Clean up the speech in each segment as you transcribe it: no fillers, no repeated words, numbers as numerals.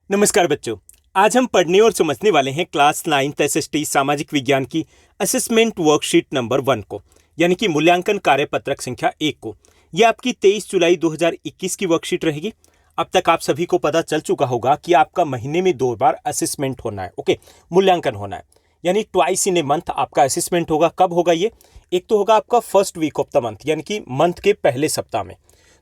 नमस्कार बच्चों। आज हम पढ़ने और समझने वाले हैं क्लास 9th एसएसटी सामाजिक विज्ञान की असेसमेंट वर्कशीट नंबर 1 को, यानी कि मूल्यांकन कार्यपत्रक संख्या 1 को। यह आपकी 23 जुलाई 2021 की वर्कशीट रहेगी। अब तक आप सभी को पता चल चुका होगा कि आपका महीने में 2 बार असेसमेंट होना है, ओके, मूल्यांकन होना है, यानी ट्वाइस इन ए मंथ आपका असेसमेंट होगा। कब होगा ये? एक तो होगा आपका first week of the month, यानी कि मंथ के पहले सप्ताह में।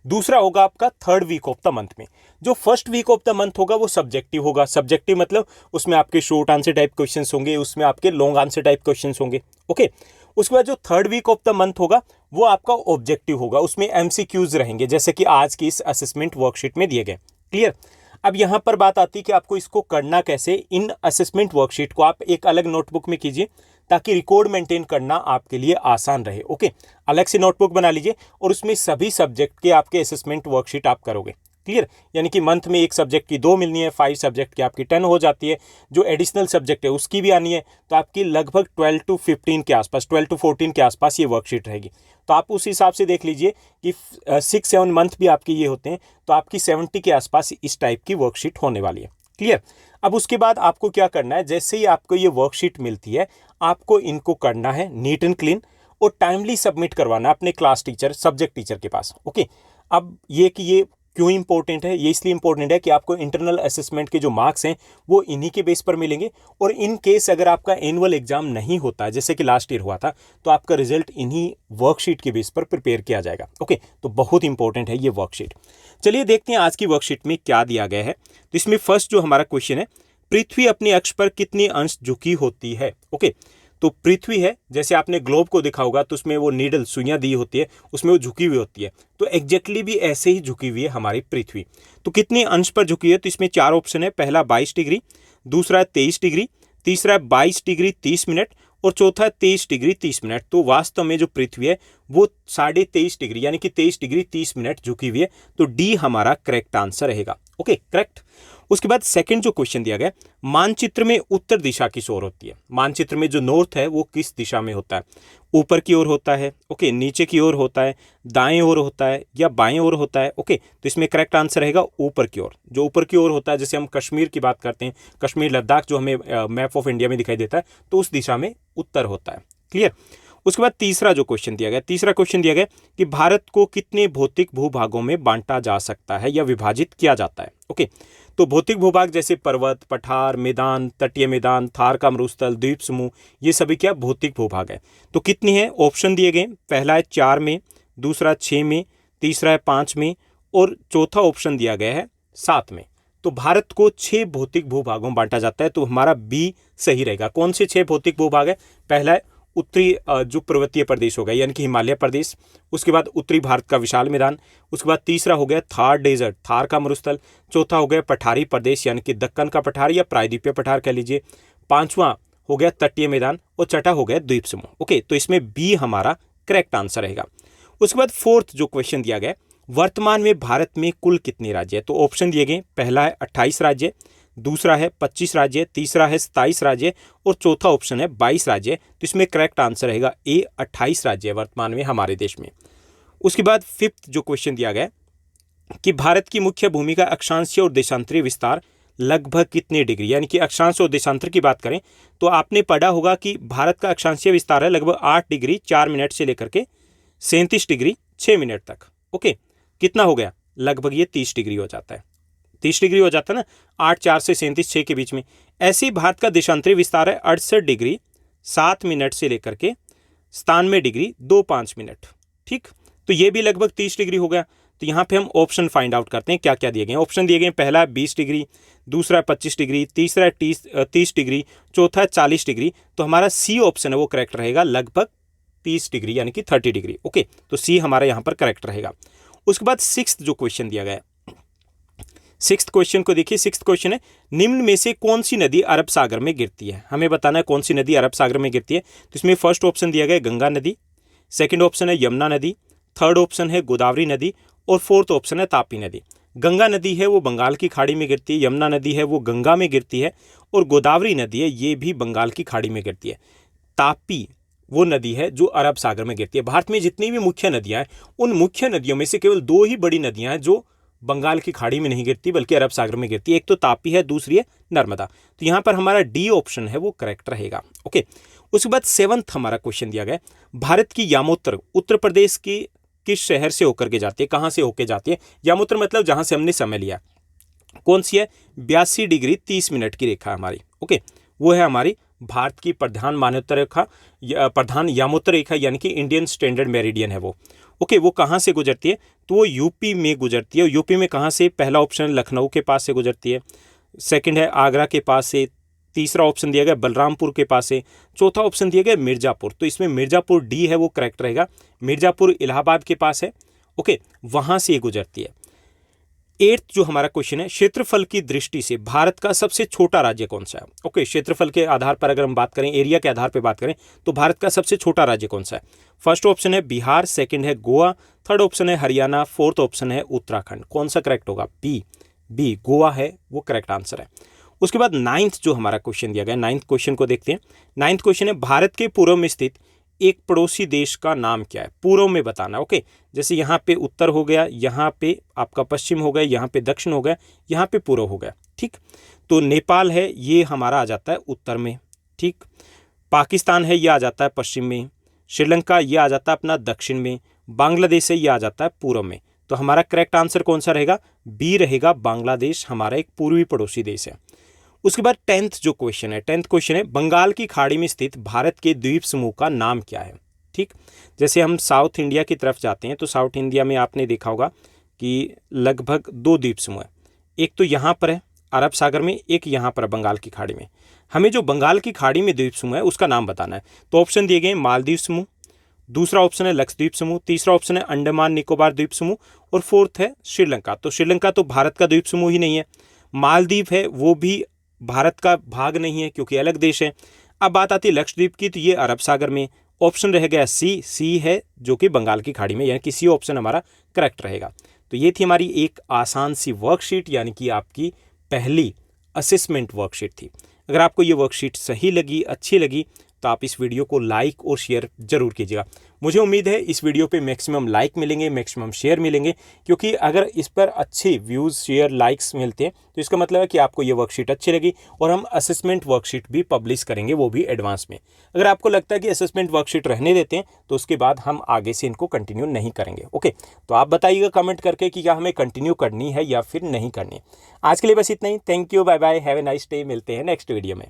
दूसरा होगा आपका third week of the month में। जो first week of the month होगा वो सब्जेक्टिव होगा। सब्जेक्टिव मतलब उसमें आपके शॉर्ट आंसर टाइप क्वेश्चंस होंगे, उसमें आपके लॉन्ग आंसर टाइप क्वेश्चंस होंगे, ओके। उसके बाद जो third week of the month होगा वो आपका ऑब्जेक्टिव होगा, उसमें एमसीक्यूज रहेंगे, जैसे कि आज की इस असेसमेंट वर्कशीट में दिए गए। क्लियर? अब यहां पर बात आती है कि आपको इसको करना कैसे। इन असेसमेंट वर्कशीट को आप एक अलग नोटबुक में कीजिए ताकि रिकॉर्ड मेंटेन करना आपके लिए आसान रहे, ओके। अलग से नोटबुक बना लीजिए और उसमें सभी सब्जेक्ट के आपके असेसमेंट वर्कशीट आप करोगे। क्लियर? यानी कि मंथ में एक सब्जेक्ट की 2 मिलनी है, 5 सब्जेक्ट की आपकी 10 हो जाती है। जो एडिशनल सब्जेक्ट है उसकी भी आनी है, तो आपकी लगभग 12 to 15 के आसपास, 12 to 14 के आसपास ये वर्कशीट रहेगी। तो आप उस हिसाब से देख लीजिए कि 6-7 मंथ भी आपके ये होते हैं, तो आपकी 70 के आसपास इस टाइप की वर्कशीट होने वाली है। क्लियर? अब उसके बाद आपको क्या करना है, जैसे ही आपको ये वर्कशीट मिलती है आपको इनको करना है नीट एंड क्लीन और टाइमली सबमिट करवाना अपने क्लास टीचर, सब्जेक्ट टीचर के पास, ओके। अब ये क्यों इंपॉर्टेंट है? ये इसलिए इंपॉर्टेंट है कि आपको इंटरनल असेसमेंट के जो मार्क्स हैं वो इन्हीं के बेस पर मिलेंगे। और इन केस अगर आपका एनुअल एग्जाम नहीं होता है, जैसे कि लास्ट ईयर हुआ था, तो आपका रिजल्ट इन्हीं वर्कशीट के बेस पर प्रिपेयर किया जाएगा, ओके। तो बहुत इंपॉर्टेंट है ये वर्कशीट। चलिए देखते हैं आज की वर्कशीट में क्या दिया गया है। तो इसमें फर्स्ट जो हमारा क्वेश्चन है, पृथ्वी अपने अक्ष पर कितने अंश झुकी होती है, ओके। तो पृथ्वी है, जैसे आपने ग्लोब को देखा होगा तो उसमें वो नीडल सुइयां दी होती है, उसमें वो झुकी हुई होती है। तो एग्जैक्टली भी ऐसे ही झुकी हुई है हमारी पृथ्वी। तो कितने अंश पर झुकी है? तो इसमें 4 ऑप्शन है। पहला 22 डिग्री, दूसरा है 23 डिग्री, तीसरा है 22 डिग्री 30 मिनट और चौथा है 23 डिग्री 30 मिनट। तो वास्तव में जो पृथ्वी है वो 23.5 डिग्री यानी कि 23 डिग्री 30 मिनट झुकी हुई है। तो डी हमारा करेक्ट आंसर रहेगा, ओके, करेक्ट। उसके बाद सेकंड जो क्वेश्चन दिया गया, मानचित्र में उत्तर दिशा किस ओर होती है? मानचित्र में जो नॉर्थ है वो किस दिशा में होता है? ऊपर की ओर होता है, ओके, नीचे की ओर होता है, दाएं ओर होता है या बाएं ओर होता है, ओके। तो इसमें करेक्ट आंसर रहेगा ऊपर की ओर। जो ऊपर की ओर होता है, जैसे हम कश्मीर की बात करते हैं, कश्मीर लद्दाख जो हमें मैप ऑफ इंडिया में दिखाई देता है, तो उस दिशा में उत्तर होता है। क्लियर? उसके बाद तीसरा जो क्वेश्चन दिया गया, तीसरा क्वेश्चन दिया गया कि भारत को कितने भौतिक भूभागों में बांटा जा सकता है या विभाजित किया जाता है, ओके। तो भौतिक भूभाग जैसे पर्वत, पठार, मैदान, तटीय मैदान, थार का मरुस्थल, द्वीप समूह, ये सभी क्या भौतिक भूभाग है। तो कितनी है? ऑप्शन दिए गए, पहला है 4 में, दूसरा 6 में, तीसरा है 5 में और चौथा ऑप्शन दिया गया है 7 में। तो भारत को 6 भौतिक भूभागों में बांटा जाता है। तो हमारा बी सही रहेगा। कौन से 6 भौतिक भूभाग है? पहला है उत्तरी जो पर्वतीय प्रदेश होगा यानी कि हिमालय प्रदेश, उसके बाद उत्तरी भारत का विशाल मैदान, उसके बाद तीसरा हो गया थार डेजर्ट, थार का मरुस्थल, चौथा हो गया पठारी प्रदेश यानी कि दक्कन का पठार या प्रायद्वीपीय पठार कह लीजिए, पांचवा हो गया तटीय मैदान और छठा हो गया द्वीप समूह, ओके। तो इसमें बी हमारा करेक्ट आंसर रहेगा। उसके बाद फोर्थ जो क्वेश्चन दिया गया, वर्तमान में भारत में कुल कितने राज्य है? तो ऑप्शन दिए गए, पहला है 28 राज्य, दूसरा है 25 राज्य, तीसरा है 27 राज्य और चौथा ऑप्शन है 22 राज्य। तो इसमें करेक्ट आंसर रहेगा ए, 28 राज्य है वर्तमान में हमारे देश में। उसके बाद फिफ्थ जो क्वेश्चन दिया गया कि भारत की मुख्य भूमि का अक्षांशीय और देशांतरीय विस्तार लगभग कितने डिग्री, यानी कि अक्षांश और देशांतर की बात करें तो आपने पढ़ा होगा कि भारत का अक्षांशीय विस्तार है लगभग 8 डिग्री 4 मिनट से लेकर के 37 डिग्री 6 मिनट तक, ओके। कितना हो गया? लगभग ये 30 डिग्री हो जाता है, 30 डिग्री हो जाता है ना, 8 4 से 37 6 के बीच में। ऐसे ही भारत का देशांतरीय विस्तार है 68 डिग्री 7 मिनट से लेकर के 97 डिग्री 2-5 मिनट, ठीक। तो ये भी लगभग 30 डिग्री हो गया। तो यहाँ पे हम ऑप्शन फाइंड आउट करते हैं क्या क्या दिए गए। ऑप्शन दिए गए, पहला है 20 डिग्री, दूसरा है 25 डिग्री, तीसरा है 30 डिग्री, चौथा है 40 डिग्री। तो हमारा सी ऑप्शन है वो करेक्ट रहेगा, लगभग 30 डिग्री यानी कि 30 डिग्री, ओके। तो सी हमारा यहाँ पर करेक्ट रहेगा। उसके बाद सिक्स्थ जो क्वेश्चन दिया गया, सिक्स्थ क्वेश्चन को देखिए। सिक्स्थ क्वेश्चन है, निम्न में से कौन सी नदी अरब सागर में गिरती है? हमें बताना है कौन सी नदी अरब सागर में गिरती है। तो इसमें फर्स्ट ऑप्शन दिया गया गंगा नदी, सेकंड ऑप्शन है यमुना नदी, थर्ड ऑप्शन है गोदावरी नदी और फोर्थ ऑप्शन है तापी नदी। गंगा नदी है वो बंगाल की खाड़ी में गिरती है, यमुना नदी है वो गंगा में गिरती है और गोदावरी नदी है ये भी बंगाल की खाड़ी में गिरती है। तापी वो नदी है जो अरब सागर में गिरती है। भारत में जितनी भी मुख्य नदियां हैं उन मुख्य नदियों में से केवल 2 ही बड़ी नदियां हैं जो बंगाल की खाड़ी में नहीं गिरती बल्कि अरब सागर में गिरती है। एक तो तापी है, दूसरी है नर्मदा। तो यहाँ पर हमारा डी ऑप्शन है वो करेक्ट रहेगा। ओके, उसके बाद 7th हमारा क्वेश्चन दिया गया, भारत की यामोत्र उत्तर प्रदेश की किस शहर से होकर के जाती है, कहाँ से होकर जाती है? यामोत्र मतलब जहाँ से हमने समय लिया, कौन सी है? 82 डिग्री 30 मिनट की रेखा हमारी। ओके, वो है हमारी भारत की प्रधान मान्यता रेखा, प्रधान यामोत्र रेखा, यानी कि इंडियन स्टैंडर्ड मेरिडियन है वो। ओके, वो कहाँ से गुजरती है? तो वो यूपी में गुजरती है। यूपी में कहाँ से? पहला ऑप्शन लखनऊ के पास से गुजरती है, सेकंड है आगरा के पास से, तीसरा ऑप्शन दिया गया बलरामपुर के पास से, चौथा ऑप्शन दिया गया मिर्जापुर। तो इसमें मिर्जापुर डी है वो करेक्ट रहेगा। मिर्जापुर इलाहाबाद के पास है। ओके, वहाँ से ये गुजरती है। 8th जो हमारा क्वेश्चन है, क्षेत्रफल की दृष्टि से भारत का सबसे छोटा राज्य कौन सा है? ओके, क्षेत्रफल के आधार पर अगर हम बात करें, एरिया के आधार पर बात करें, तो भारत का सबसे छोटा राज्य कौन सा है? फर्स्ट ऑप्शन है बिहार, सेकंड है गोवा, थर्ड ऑप्शन है हरियाणा, फोर्थ ऑप्शन है उत्तराखंड। कौन सा करेक्ट होगा? बी गोवा है वो करेक्ट आंसर है। उसके बाद 9th जो हमारा क्वेश्चन दिया गया, 9th क्वेश्चन को देखते हैं। 9th क्वेश्चन है, भारत के पूर्व में स्थित एक पड़ोसी देश का नाम क्या है? पूर्व में बताना। ओके, जैसे यहाँ पे उत्तर हो गया, यहाँ पे आपका पश्चिम हो गया, यहाँ पे दक्षिण हो गया, यहाँ पे पूर्व हो गया। ठीक, तो नेपाल है ये हमारा आ जाता है उत्तर में। ठीक, पाकिस्तान है ये आ जाता है पश्चिम में, श्रीलंका ये आ जाता है अपना दक्षिण में, बांग्लादेश है ये आ जाता है पूर्व में। तो हमारा करेक्ट आंसर कौन सा रहेगा? बी रहेगा, बांग्लादेश हमारा एक पूर्वी पड़ोसी देश है। उसके बाद 10th जो क्वेश्चन है, 10th क्वेश्चन है, बंगाल की खाड़ी में स्थित भारत के द्वीप समूह का नाम क्या है? ठीक, जैसे हम साउथ इंडिया की तरफ जाते हैं तो साउथ इंडिया में आपने देखा होगा कि लगभग 2 द्वीप समूह है। एक तो यहाँ पर है अरब सागर में, एक यहाँ पर बंगाल की खाड़ी में। हमें जो बंगाल की खाड़ी में द्वीप समूह है उसका नाम बताना है। तो ऑप्शन दिए गए मालदीव समूह, दूसरा ऑप्शन है लक्षद्वीप समूह, तीसरा ऑप्शन है अंडमान निकोबार द्वीप समूह, और फोर्थ है श्रीलंका। तो श्रीलंका तो भारत का द्वीप समूह ही नहीं है। मालदीव है वो भी भारत का भाग नहीं है क्योंकि अलग देश है। अब बात आती है लक्षद्वीप की, तो ये अरब सागर में। ऑप्शन रह गया सी है जो कि बंगाल की खाड़ी में, यानी कि सी ऑप्शन हमारा करेक्ट रहेगा। तो ये थी हमारी एक आसान सी वर्कशीट, यानी कि आपकी पहली असेसमेंट वर्कशीट थी। अगर आपको ये वर्कशीट सही लगी, अच्छी लगी, तो आप इस वीडियो को लाइक और शेयर जरूर कीजिएगा। मुझे उम्मीद है इस वीडियो पे मैक्सिमम लाइक मिलेंगे, मैक्सिमम शेयर मिलेंगे, क्योंकि अगर इस पर अच्छे व्यूज़, शेयर, लाइक्स मिलते हैं तो इसका मतलब है कि आपको ये वर्कशीट अच्छी लगी, और हम असेसमेंट वर्कशीट भी पब्लिश करेंगे, वो भी एडवांस में। अगर आपको लगता है कि असेसमेंट वर्कशीट रहने देते हैं तो उसके बाद हम आगे से इनको कंटिन्यू नहीं करेंगे। ओके, तो आप बताइएगा कमेंट करके कि क्या हमें कंटिन्यू करनी है या फिर नहीं करनी है। आज के लिए बस इतना ही। Thank you, bye bye, have a nice day. मिलते हैं नेक्स्ट वीडियो में।